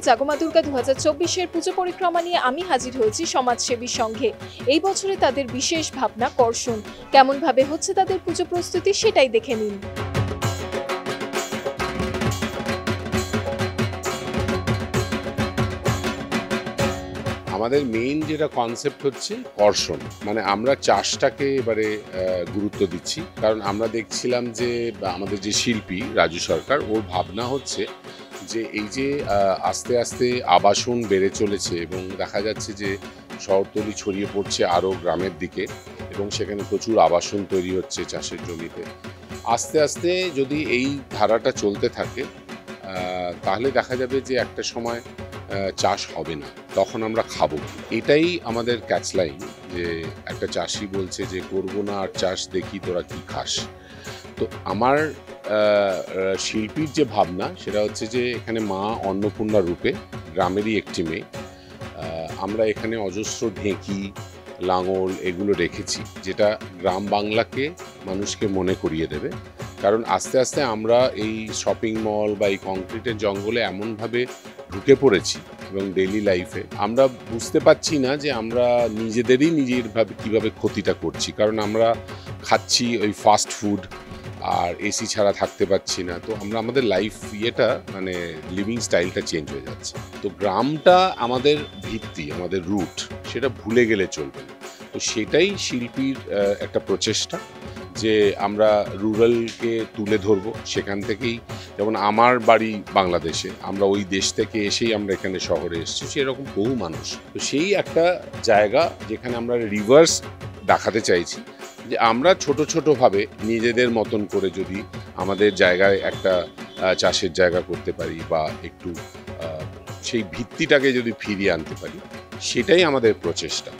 জাগমা দুর্গা 2024-এর পুজো পরিক্রমা নিয়ে আমি হাজির হয়েছি সমাজসেবী সংঘে। এই বছরে তাদের বিশেষ ভাবনা কর্ষণ। কেমন ভাবে হচ্ছে তাদের পুজো প্রস্তুতি সেটাই দেখে নিন। আমাদের মেইন যেটা কনসেপ্ট হচ্ছে কর্ষণ, মানে আমরা চাষটাকে এবারে গুরুত্ব দিচ্ছি। কারণ আমরা দেখছিলাম যে আমাদের যে শিল্পী রাজু সরকার, ওর ভাবনা হচ্ছে যে এই যে আস্তে আস্তে আবাসন বেড়ে চলেছে এবং দেখা যাচ্ছে যে শহরতলি ছড়িয়ে পড়ছে আরও গ্রামের দিকে এবং সেখানে প্রচুর আবাসন তৈরি হচ্ছে চাষের জমিতে। আস্তে আস্তে যদি এই ধারাটা চলতে থাকে তাহলে দেখা যাবে যে একটা সময় চাষ হবে না, তখন আমরা খাবো। এটাই আমাদের ক্যাচলাইন, যে একটা চাষি বলছে যে করবো না আর চাষ, দেখি তোরা কি খাস। তো আমার শিল্পীর যে ভাবনা সেটা হচ্ছে যে এখানে মা অন্নপূর্ণা রূপে, গ্রামেরই একটি মেয়ে, আমরা এখানে অজস্র ঢেঁকি, লাঙল এগুলো রেখেছি, যেটা গ্রাম বাংলাকে মানুষকে মনে করিয়ে দেবে। কারণ আস্তে আস্তে আমরা এই শপিং মল বা এই কংক্রিটের জঙ্গলে এমনভাবে ঢুকে পড়েছি এবং ডেইলি লাইফে আমরা বুঝতে পারছি না যে আমরা নিজেদেরই কীভাবে ক্ষতিটা করছি। কারণ আমরা খাচ্ছি ওই ফাস্ট ফুড আর এসি ছাড়া থাকতে পারছি না। তো আমরা আমাদের লাইফ মানে লিভিং স্টাইলটা চেঞ্জ হয়ে যাচ্ছে। তো গ্রামটা আমাদের ভিত্তি, আমাদের রুট, সেটা ভুলে গেলে চলবে না। তো সেটাই শিল্পীর একটা প্রচেষ্টা যে আমরা রুরালকে তুলে ধরবো। সেখান থেকেই, যেমন আমার বাড়ি বাংলাদেশে, আমরা ওই দেশ থেকে এসেই আমরা এখানে শহরে এসেছি, সেরকম বহু মানুষ। তো সেই একটা জায়গা যেখানে আমরা রিভার্স দেখাতে চাইছি যে আমরা ছোট ছোটোভাবে নিজেদের মতন করে যদি আমাদের জায়গায় একটা চাষের জায়গা করতে পারি বা একটু সেই ভিত্তিটাকে যদি ফিরিয়ে আনতে পারি, সেটাই আমাদের প্রচেষ্টা।